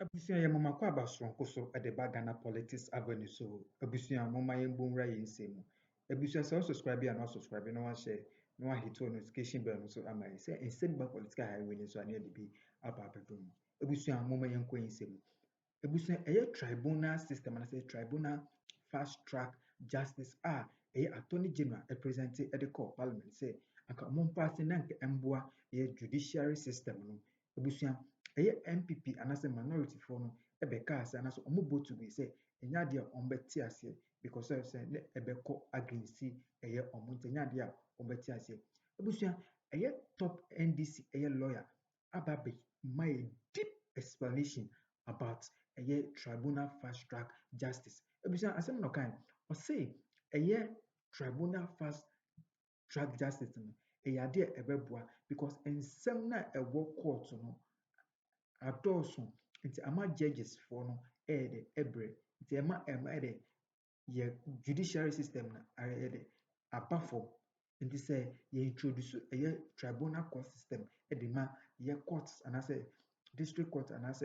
Abusia ya mama kwa basronko so at the Ghana Politics Avenue so abusia mama yembumra yinsemu. Abusia so subscribe and not subscribe no one share no one hit notification bell so am I say send back political highway so near the be ababedum. Abusia mama yenko yinsemu. Abusia a tribunal system and I say tribunal fast track justice a attorney general represented at the court parliament say aka mon party nank emboa judiciary system no. Abusia MPP anase minority for no ebeka ase anaso omo botu we say enya de ombeti ase because say ne ebeko against omo nya de ombeti ase ebusia top NDC lawyer ababe my deep explanation about tribunal fast track justice ebusia asem no kan o say tribunal fast track justice no ade ebeboa because ensem na ewo court no adults nti ama judges for no de ebre nti ama de ye judiciary system na de abafo nti say ye introduce tribunal court system de ma ye courts and as district court and as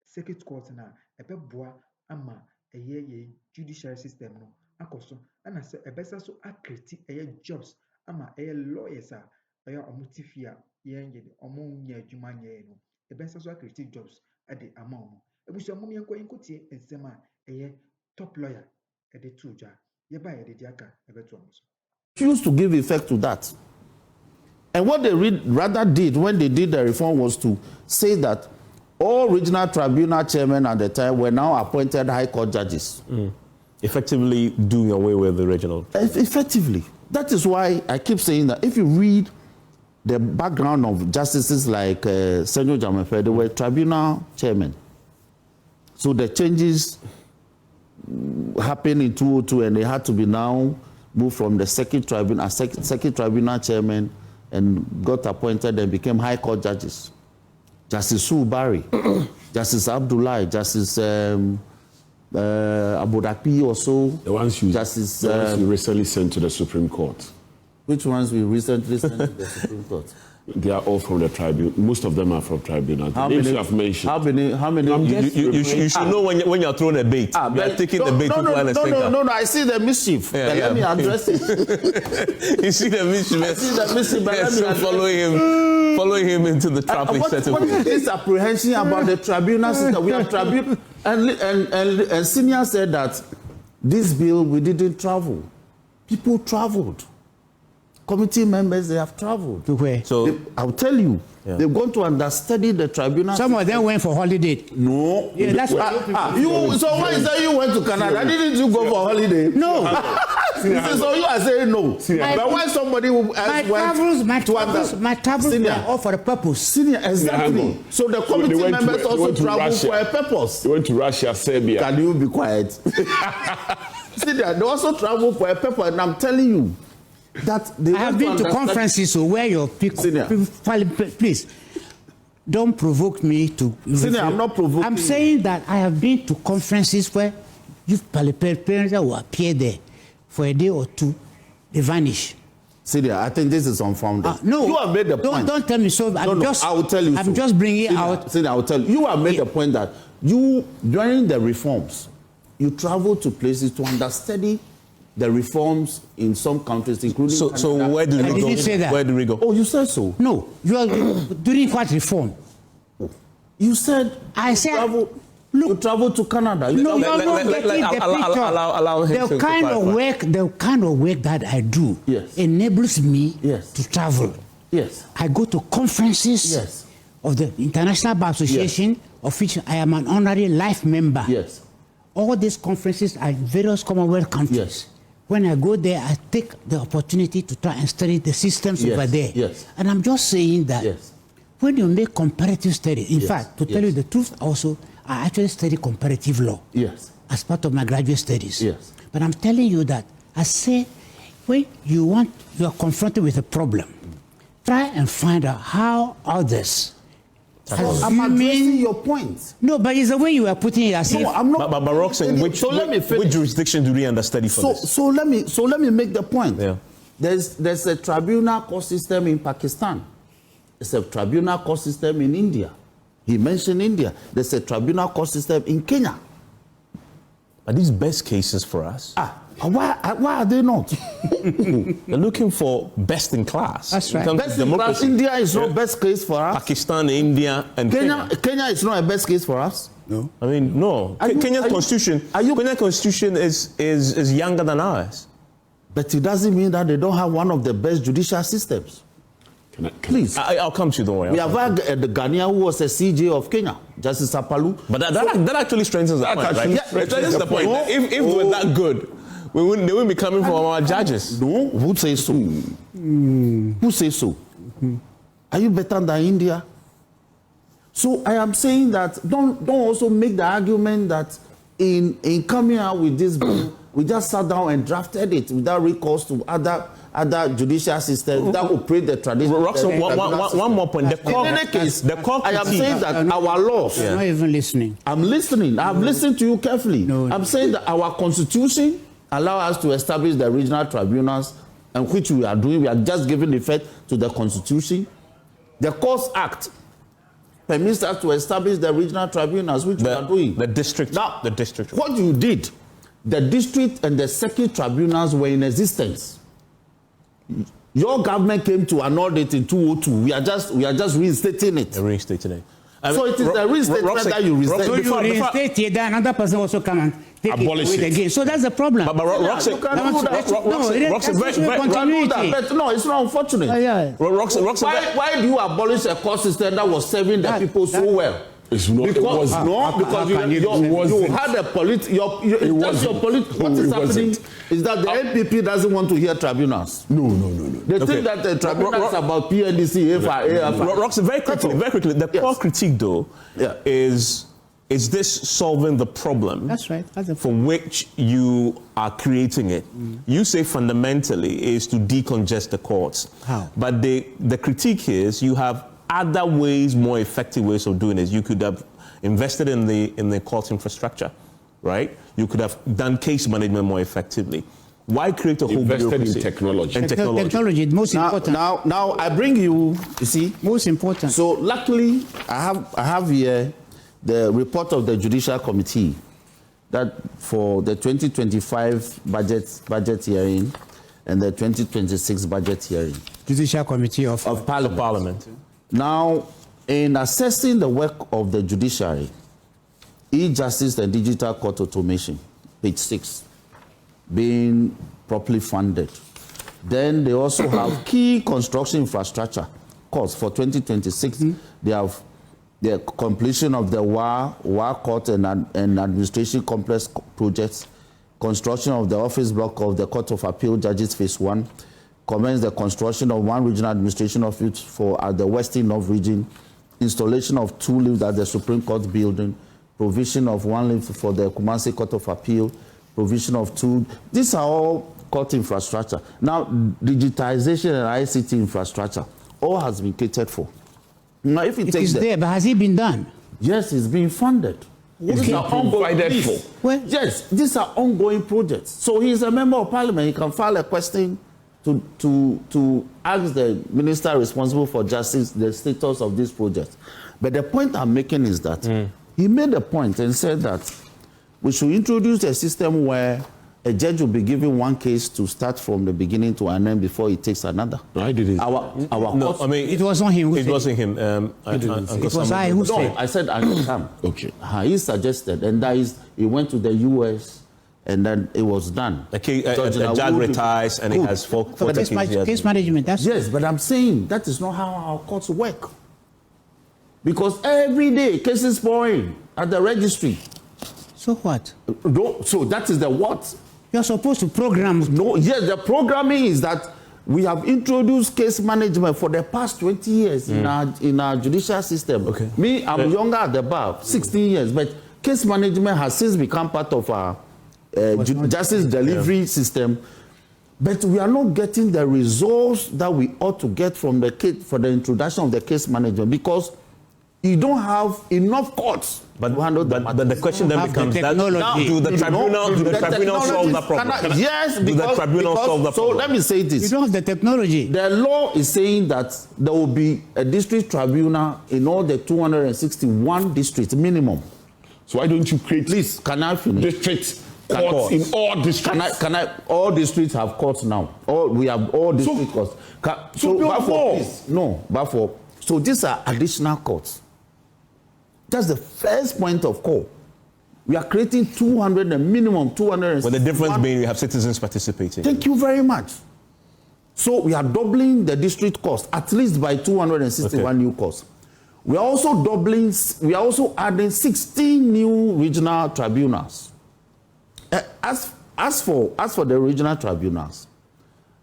circuit court na ebeboa ama ye judiciary system no akoso and as ebesa so akreti jobs ama lawyers a omutifia ye nge omo nya adwuma nya no ebesa so creative jobs at the amount. Ebusia mum yenko enkotie ensema top lawyer at the tuja. Yeba ye de diaka ebeto amuso. Refused to give effect to that. And what they rather did when they did the reform was to say that all regional tribunal chairmen at the time were now appointed high court judges. Effectively doing away with the regional. Effectively. That is why I keep saying that if you read the background of justices like Senyo Jamefe, they were tribunal chairmen. So the changes happened in 2002 and they had to be now moved from the second tribunal chairman and got appointed and became high court judges. Justice Sue Barry, Justice Abdullahi, Justice Abodakpi also. The ones you recently sent to the Supreme Court. Which ones we recently sent to the Supreme Court? They are all from the tribunal. Most of them are from tribunal. The names you have mentioned. How many? You should know when you're throwing a bait. You are taking the bait to No, I see the mischief. Let me address it. You see the mischief. I see the mischief, but let me following him into the trap. What is this apprehension about the tribunal system? We have tribunal, and Senior said that this bill we didn't travel. People traveled. Committee members, they have traveled. To where? So I'll tell you, they've gone to understudy the tribunal. Some of them went for holiday. No. Yeah, that's what so why is that you went to Canada? Didn't you go for holiday? No. So you are saying no. But why somebody my travels were all for a purpose. Senior, exactly. So the committee members also traveled for a purpose. They went to Russia, Serbia. Can you be quiet? Senior, they also traveled for a purpose, and I'm telling you that I have been to conferences so where your people, please don't provoke me to. Senior, I'm not provoking. I'm saying that I have been to conferences where youth parliamentarians will appear there for a day or two, they vanish. Senior, I think this is unfounded. No, you have made the point. Don't tell me so. I will tell you. I'm just bringing Senior, out. Senior, I will tell you. You have made the point that you, during the reforms, you traveled to places to understudy the reforms in some countries, including Canada. So where did we go? I didn't say that. Where did we go? Oh, you said so. No, you are during what reform? You said I said travel. Look, you traveled to Canada. No, you're not getting the picture. Allow him the kind of work that I do enables me to travel. Yes. I go to conferences of the International Bar Association, of which I am an honorary life member. Yes. All these conferences are in various Commonwealth countries. Yes. When I go there, I take the opportunity to try and study the systems over there. Yes. And I'm just saying that when you make comparative studies, in fact, to tell you the truth also, I actually study comparative law as part of my graduate studies. Yes. But I'm telling you that I say when you are confronted with a problem, try and find out how others. I'm addressing your point. No, but it's the way you are putting it as no, I'm not. But Roxanne, which jurisdiction do we understudy for this? So let me make the point. Yeah. There's a tribunal court system in Pakistan. There's a tribunal court system in India. He mentioned India. There's a tribunal court system in Kenya. Are these best cases for us? Why are they not? They're looking for best in class. That's right. Best in class. India is not best case for us. Pakistan, India, and Kenya. Kenya is not a best case for us. No. I mean, no. Kenya's constitution is younger than ours. But it doesn't mean that they don't have one of the best judicial systems. Please. I'll come to you, don't worry. We have had the Ghanaian who was a CJ of Kenya, Justice Apalu. But that actually strengthens the point, right? Yeah, It strengthens the point. If they were that good, they wouldn't be coming from our judges. No, who says so? Who says so? Are you better than India? So I am saying that don't also make the argument that in coming out with this bill, we just sat down and drafted it without recourse to other judicial systems that operate the traditional. One more point. In any case, I am saying that our laws. You're not even listening. I'm listening. I've listened to you carefully. No. I'm saying that our constitution allows us to establish the regional tribunals, and which we are doing. We are just giving effect to the constitution. The Courts Act permits us to establish the regional tribunals, which we are doing. The district. Now, the district. what you did, the district and the circuit tribunals were in existence. Your government came to annul it in 2002. We are just reinstating it. Reinstating it. So it is the reinstatement that you restate. So you reinstate it, then another person also come and take it away again. So that's the problem. But Roxy, no, it's not unfortunate. Why do you abolish a court system that was serving the people so well? It's not. Because you had a what is happening is that the NPP doesn't want to hear tribunals. No. They think that the tribunal is about PNDC, AFA. Roxy, very quickly. The core critique, though, is this solving the problem? That's right. For which you are creating it. You say fundamentally is to decongest the courts. How? But the critique is you have other ways, more effective ways of doing it. You could have invested in the court infrastructure, right? You could have done case management more effectively. Why create a whole bureaucracy? In technology. And Technology, most important. Now I bring you see. Most important. So luckily, I have here the report of the Judicial Committee that for the 2025 budget hearing and the 2026 budget hearing. Judicial Committee of Parliament. Now, in assessing the work of the judiciary, e-justice and digital court automation, page 6, being properly funded. Then they also have key construction infrastructure costs for 2026. They have the completion of the WA court and administration complex projects, construction of the office block of the Court of Appeal Judges Phase 1, commence the construction of one regional administration office at the Western North region, installation of 2 lifts at the Supreme Court building, provision of 1 lift for the Kumasi Court of Appeal, provision of 2. These are all court infrastructure. Now, digitization and ICT infrastructure, all has been catered for. Now, if it is there, but has it been done? Yes, it's being funded. These are ongoing. Yes, these are ongoing projects. So he is a member of Parliament. He can file a question to ask the minister responsible for justice the status of this project. But the point I'm making is that he made a point and said that we should introduce a system where a judge will be given one case to start from the beginning to an end before he takes another. No, I didn't. It was not him. It wasn't him. It was I who said. No, I said Uncle Sam. Okay. He suggested, and that is, he went to the US. And then it was done. A judge retires and he has four case management. Yes, but I'm saying that is not how our courts work. Because every day cases pouring at the registry. So what? So that is the what? You're supposed to program. No, yes, the programming is that we have introduced case management for the past 20 years in our judicial system. Okay. Me, I'm younger at the bar, 16 years, but case management has since become part of our justice delivery system, but we are not getting the results that we ought to get from the introduction of the case management, because you don't have enough courts. But the question then becomes that do the tribunal solve that problem? Yes, do the tribunal solve that problem? So let me say this. You don't have the technology. The law is saying that there will be a district tribunal in all the 261 districts minimum. So why don't you create? Please, can I finish? District courts in all districts. Can I? All districts have courts now. We have all district courts. So these are additional courts. That's the first point of call. We are creating 200, the minimum 200. With the difference being you have citizens participating. Thank you very much. So we are doubling the district cost, at least by 261 new costs. We are also adding 16 new regional tribunals. As for the regional tribunals,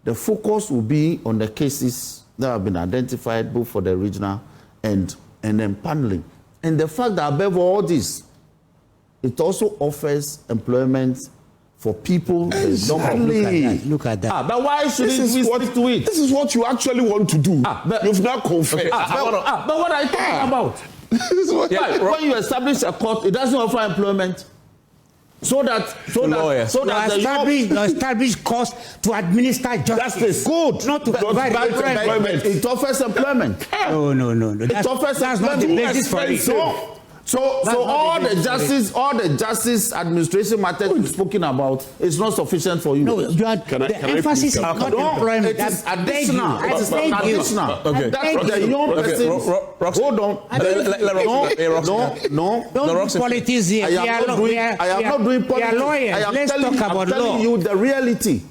the focus will be on the cases that have been identified both for the regional and then paneling. And the fact that above all this, it also offers employment for people. Exactly. Look at that. But why shouldn't we stick to it? This is what you actually want to do. You've now confessed. But what are you talking about? This is what when you establish a court, it doesn't offer employment. So that you establish costs to administer justice. Good. Not to provide employment. It offers employment. No. It offers that's not the basis for it. So all the justice administration matters we've spoken about is not sufficient for you. No, the emphasis is not employment. It is additional. It is additional. Okay. That's the young person. Hold on. No. Don't do politics here. I am not doing politics. We are lawyers. Let's talk about law. I'm telling you the reality.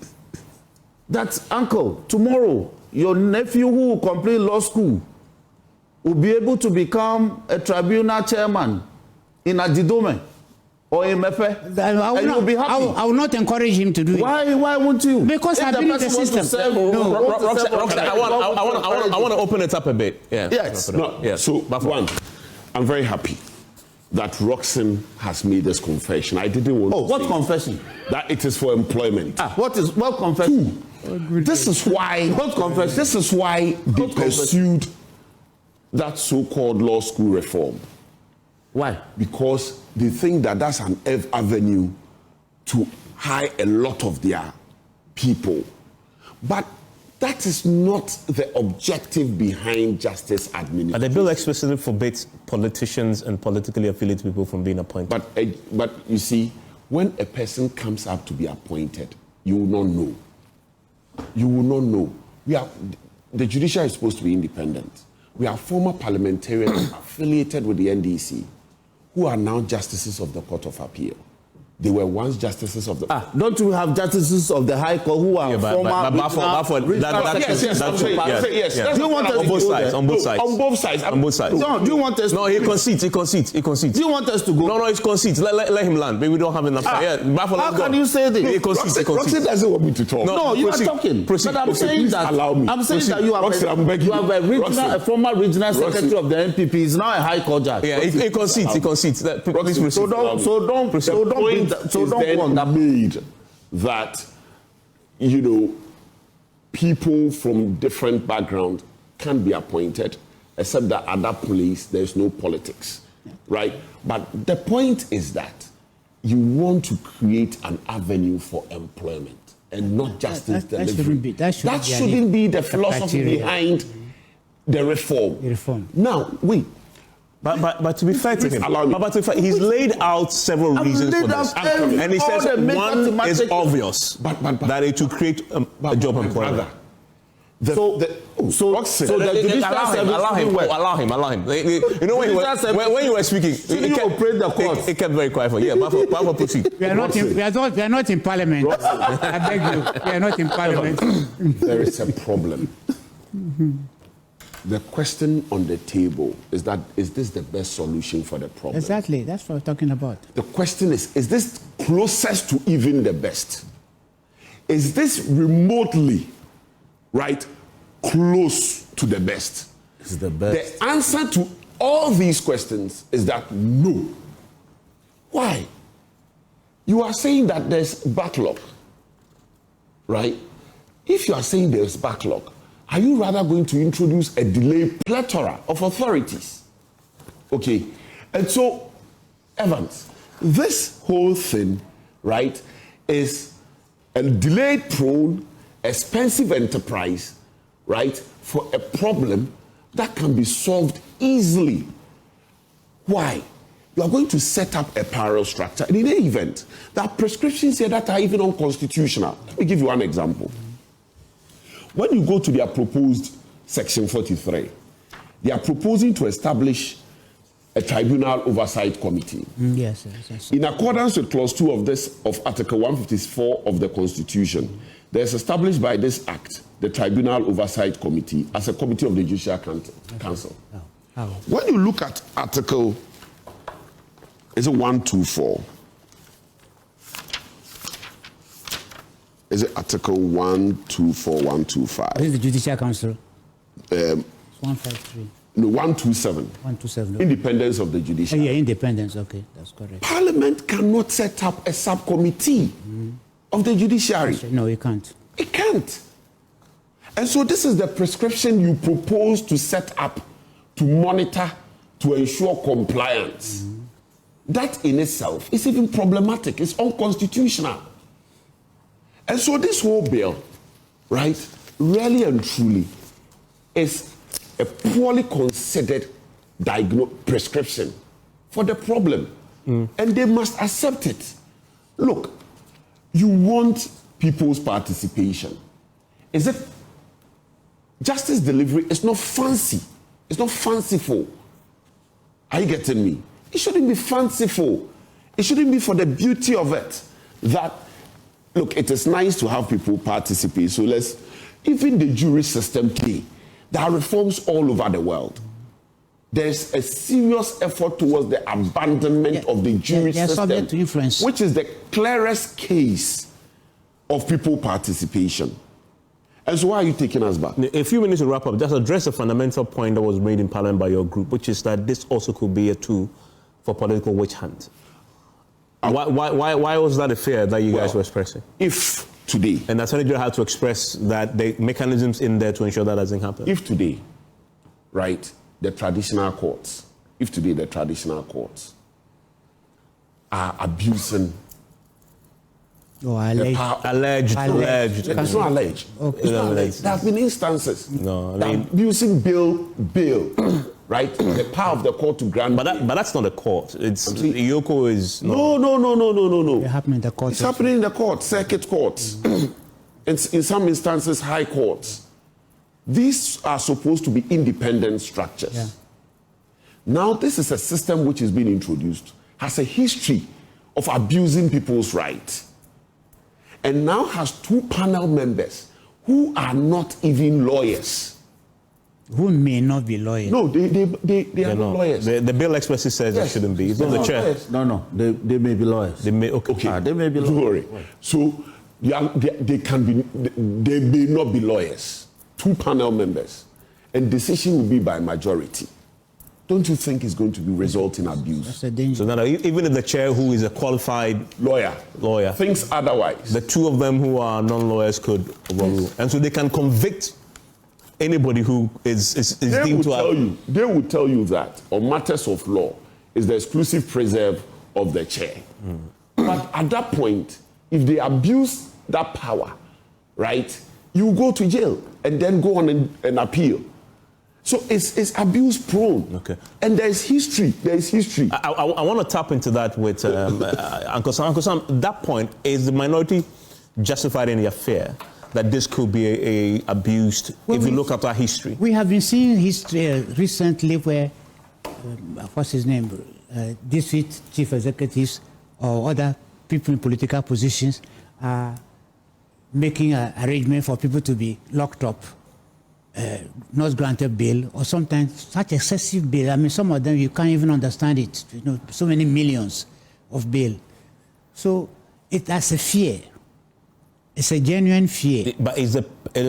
That, uncle, tomorrow, your nephew who will complete law school will be able to become a tribunal chairman in Ajidome or in Mefe. You'll be happy. I will not encourage him to do it. Why won't you? Because I believe the system. I want to open it up a bit. Yeah. Yes. So, one, I'm very happy that Roxanne has made this confession. I didn't want to what confession? That it is for employment. What confession? This is why they pursued that so-called law school reform. Why? Because they think that that's an avenue to hire a lot of their people. But that is not the objective behind justice administration. But the bill explicitly forbids politicians and politically affiliated people from being appointed. But you see, when a person comes up to be appointed, you will not know. You will not know. The judiciary is supposed to be independent. We have former parliamentarians affiliated with the NDC who are now justices of the Court of Appeal. They were once justices of the... don't we have justices of the High Court who are former... Yes. Do you want us to go on both sides. On both sides. No, do you want us to... No, he concedes. Do you want us to go? No, he concedes. Let him land. Maybe we don't have enough time. How can you say this? He concedes. Roxy doesn't want me to talk. No, you are talking. Proceed. But I'm saying that... Allow me. I'm saying that you have a former regional secretary of the NPP. He's now a High Court judge. Yeah, he concedes. Please proceed. So don't made that, people from different backgrounds can be appointed, except that at that place there's no politics, right? But the point is that you want to create an avenue for employment and not justice delivery. That shouldn't be the philosophy behind the reform. Now, wait. But to be fair to him, he's laid out several reasons for this. And he says one is obvious, that it will create a job employment. Allow him. You know, when you were speaking, it kept very quiet for you. Yeah, proceed. We are not in Parliament. I beg you, we are not in Parliament. There is a problem. The question on the table is this the best solution for the problem? Exactly, that's what we're talking about. The question is this closest to even the best? Is this remotely, right, close to the best? It's the best. The answer to all these questions is that no. Why? You are saying that there's backlog, right? If you are saying there's backlog, are you rather going to introduce a delay plethora of authorities? Okay. And so, Evans, this whole thing, right, is a delayed prone, expensive enterprise, right, for a problem that can be solved easily. Why? You are going to set up a parallel structure. And in any event, there are prescriptions here that are even unconstitutional. Let me give you one example. When you go to their proposed Section 43, they are proposing to establish a tribunal oversight committee. Yes. In accordance with Clause 2 of Article 154 of the Constitution, there is established by this Act the Tribunal Oversight Committee as a committee of the Judicial Council. When you look at Article, is it 124? Is it Article 124, 125? This is the Judicial Council. It's 153. No, 127. 127. Okay. Independence of the judiciary. Yeah, independence. Okay, that's correct. Parliament cannot set up a subcommittee of the judiciary. No, it can't. It can't. And so this is the prescription you propose to set up to monitor, to ensure compliance. That in itself is even problematic. It's unconstitutional. And so this whole bill, right, really and truly is a poorly considered prescription for the problem. And they must accept it. Look, you want people's participation. Is it justice delivery? It's not fancy. It's not fanciful. Are you getting me? It shouldn't be fanciful. It shouldn't be for the beauty of it. That, look, it is nice to have people participate. So even the jury system today, there are reforms all over the world. There's a serious effort towards the abandonment of the jury system, to influence, which is the clearest case of people participation. And so why are you taking us back? A few minutes to wrap up. Just address a fundamental point that was made in Parliament by your group, which is that this also could be a tool for political witch hunt. Why was that a fear that you guys were expressing? If today... And the Attorney General had to express that the mechanisms in there to ensure that doesn't happen. If today, right, the traditional courts are abusing... Alleged. It's not alleged. Okay. It's not alleged. There have been instances. No, I mean, abusing bail, right? The power of the court to grant. But that's not a court. It's Yoko is. No. It happened in the courts. It's happening in the court, circuit courts, and in some instances, high courts. These are supposed to be independent structures. Yeah. Now, this is a system which is being introduced, has a history of abusing people's rights, and now has two panel members who are not even lawyers. Who may not be lawyers. No, they are not lawyers. The bill expressly says they shouldn't be. It's not the chair. No, they may be lawyers. They may, they may be lawyers. Don't worry. So they may not be lawyers. Two panel members. And decision will be by majority. Don't you think it's going to result in abuse? That's a danger. So now, even if the chair, who is a qualified lawyer, thinks otherwise, the two of them who are non-lawyers could overrule, and so they can convict anybody who is deemed to have. They will tell you that on matters of law is the exclusive preserve of the chair. But at that point, if they abuse that power, right, you go to jail and then go on an appeal. So it's abuse prone. Okay. And there is history. I want to tap into that with Uncle Sam. Uncle Sam, that point, is the minority justified in their fear that this could be a abused, if you look at our history? We have been seeing history recently where, what's his name, district chief executives or other people in political positions are making an arrangement for people to be locked up, not granted bail, or sometimes such excessive bail. I mean, some of them you can't even understand it. You know, so many millions of bail. So it has a fear. It's a genuine fear. But is the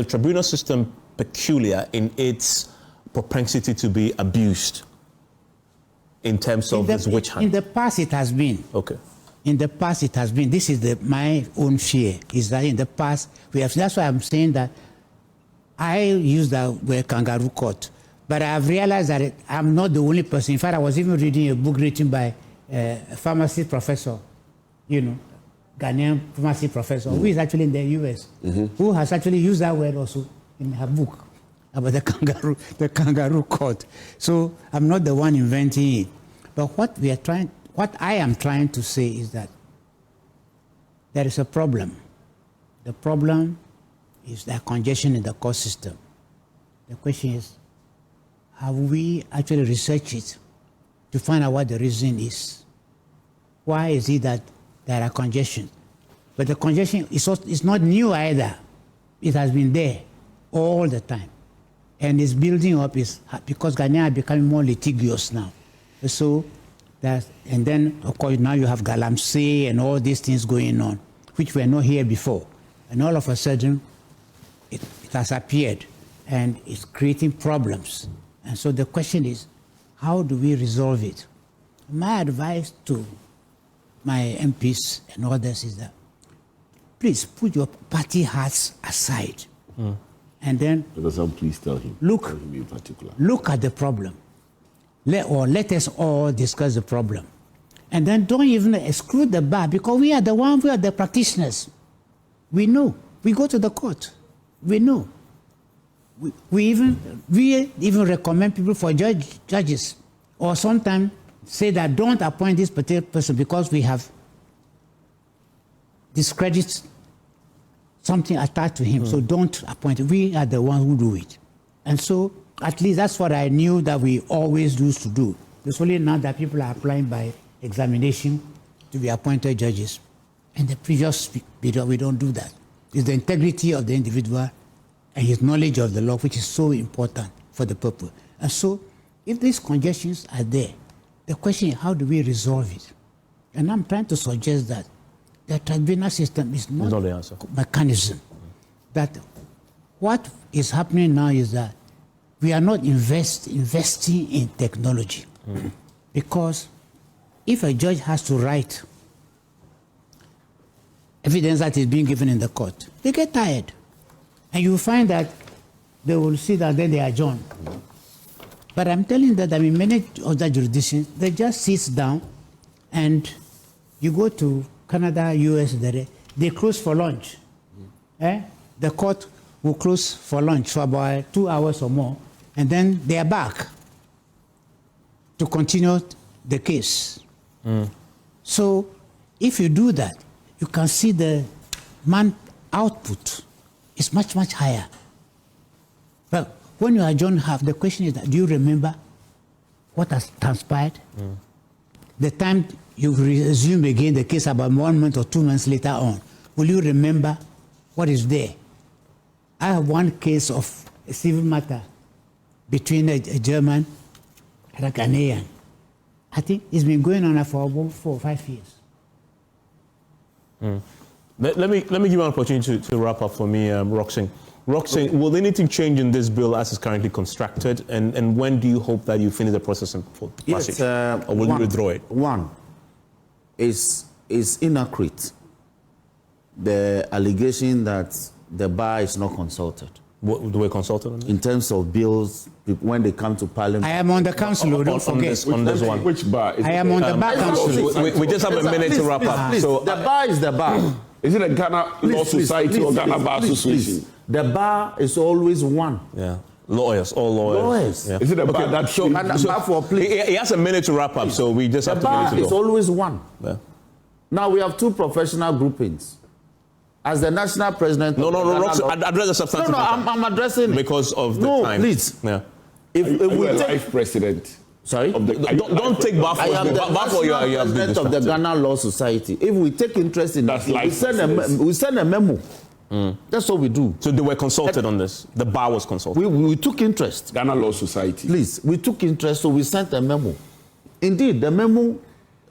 tribunal system peculiar in its propensity to be abused in terms of this witch hunt? In the past, it has been. Okay. In the past, it has been. This is my own fear, is that in the past, we have. That's why I'm saying that I use that word kangaroo court. But I have realized that I'm not the only person. In fact, I was even reading a book written by a pharmacy professor, Ghanaian pharmacy professor, who is actually in the US, who has actually used that word also in her book about the kangaroo court. So I'm not the one inventing it. But what I am trying to say is that there is a problem. The problem is the congestion in the court system. The question is, have we actually researched it to find out what the reason is? Why is it that there are congestion? But the congestion is not new either. It has been there all the time. And it's building up because Ghanaians are becoming more litigious now. So and then, of course, now you have Galamsey and all these things going on, which were not here before. And all of a sudden, it has appeared, and it's creating problems. And so the question is, how do we resolve it? My advice to my MPs and others is that, please put your party hats aside. And then please tell him. Look in particular. Look at the problem. Let us all discuss the problem. And then don't even exclude the bar, because we are the practitioners. We know. We go to the court. We know. We even recommend people for judges, or sometimes say that don't appoint this particular person because we have discredited something attached to him. So don't appoint him. We are the ones who do it. And so at least that's what I knew that we always used to do. It's only now that people are applying by examination to be appointed judges. In the previous period, we don't do that. It's the integrity of the individual and his knowledge of the law, which is so important for the purpose. And so, if these congestions are there, the question is, how do we resolve it? And I'm trying to suggest that the tribunal system is not a mechanism. That what is happening now is that we are not investing in technology. Because if a judge has to write evidence that is being given in the court, they get tired. And you find that they will see that then they adjourn. But I'm telling that in many other jurisdictions, they just sit down and you go to Canada, US, they close for lunch. The court will close for lunch for about 2 hours or more, and then they are back to continue the case. So if you do that, you can see the man output is much, much higher. But when you adjourn half, the question is that, do you remember what has transpired? The time you resume again the case about 1 month or 2 months later on, will you remember what is there? I have one case of a civil matter between a German and a Ghanaian. I think it's been going on for about 4 or 5 years. Let me give you an opportunity to wrap up for me, Roxanne. Roxanne, will anything change in this bill as it's currently constructed? And when do you hope that you finish the process and pass it? Or will you withdraw it? One is inaccurate. The allegation that the bar is not consulted. What, do we consult on this? In terms of bills, when they come to Parliament. I am on the council, don't forget. On this one. Which bar? I am on the bar council. We just have a minute to wrap up. Please, So the bar is the bar. Is it a Ghana Law Society or Ghana Bar Association? The bar is always one. yeah, lawyers, all lawyers. Lawyers. Yeah. Is it a bar that He has a minute to wrap up, so we just The have 2 minutes bar to is go. always one. Yeah. Now we have 2 professional groupings. As the national president. No, of the Ghana Roxanne, Law- address the substantive. No, I'm addressing it. because of the No, time. please. Yeah. If Are you we a take, life president? sorry, Of the, Don't take back I am the for your national president of the Ghana Law Society. If we take interest in That's that, life business. we send a memo. That's what we do. So they were consulted on this. The bar was consulted. We took interest. Ghana Law Society. Please, we took interest, so we sent a memo. Indeed, the memo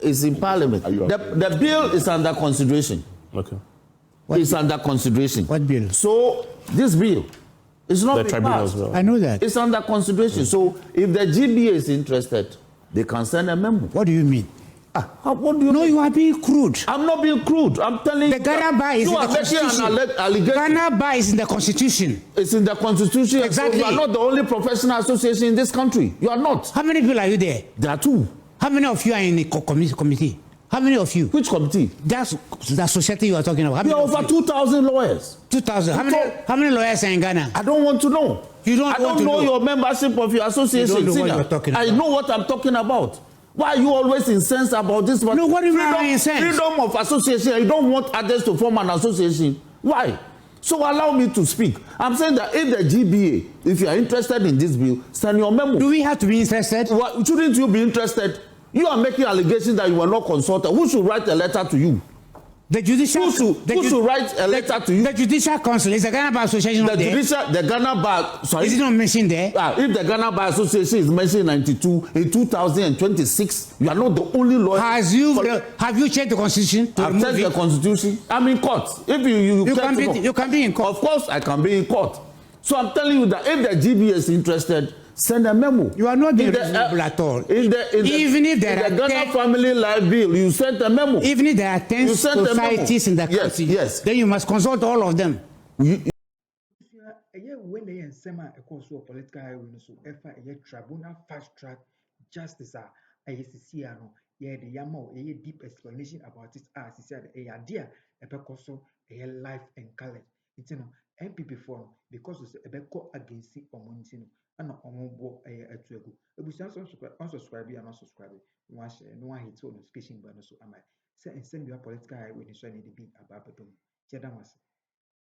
is in Parliament. Are you The bill is under consideration. Okay. It's under consideration. What bill? So this bill is not The being tribunal's passed. bill. I know that. It's under consideration. So if the GBA is interested, they can send a memo. What do you mean? What do you No, mean? you are being crude. I'm not being crude. I'm telling The you. Ghana bar is you in are the making constitution. an allegation. Ghana bar is in the constitution. It's in the constitution. Exactly. So you are not the only professional association in this country. You are not. How many people are you there? There are two. How many of you are in the committee? How many of you? Which committee? That's the society you are talking about. How There many are of over you? 2,000 lawyers. 2,000. How many lawyers are in Ghana? I don't want to know. You don't I want don't to know know. your membership of your association. You don't know what Sina. you're talking I about. know what I'm talking about. Why are you always incensed about this? No, what do you mean I'm incensed? Freedom of association. You don't want others to form an association. Why? So allow me to speak. I'm saying that if the GBA, if you are interested in this bill, send your memo. Do we have to be interested? What, shouldn't you be interested? You are making allegations that you were not consulted. Who should write a letter to you? The judicial. Who should write a letter to you? The Judicial Council. Is the Ghana Bar Association not there? The Ghana Bar. Sorry. Is it not mentioned there? If the Ghana Bar Association is mentioned in 92, in 2026, you are not the only lawyer. Have you checked the constitution to I've remove checked the it? constitution. I'm in court. If You can be in court. Of course, I can be in court. So I'm telling you that if the GB is interested, send a memo. You are not being In the, reasonable at all. Even if there the Ghana Family Life Bill, you sent a memo. Even if there are 10 You sent a memo. societies in the Yes, country, yes. then you must consult all of them. When they in sema a course of political highway, so if a tribunal fast track justice, a CCano, yeah, the Yamo, a deep explanation about it as he said, a idea, a pecoso, a life and college. It's MPP form because it's a beco against the Omontino and Omo a twego. A bush unsubscribe and unsubscribe. No one hits on notification, but no so am I. Say and send your political highway, so I need to be about the Jedamas.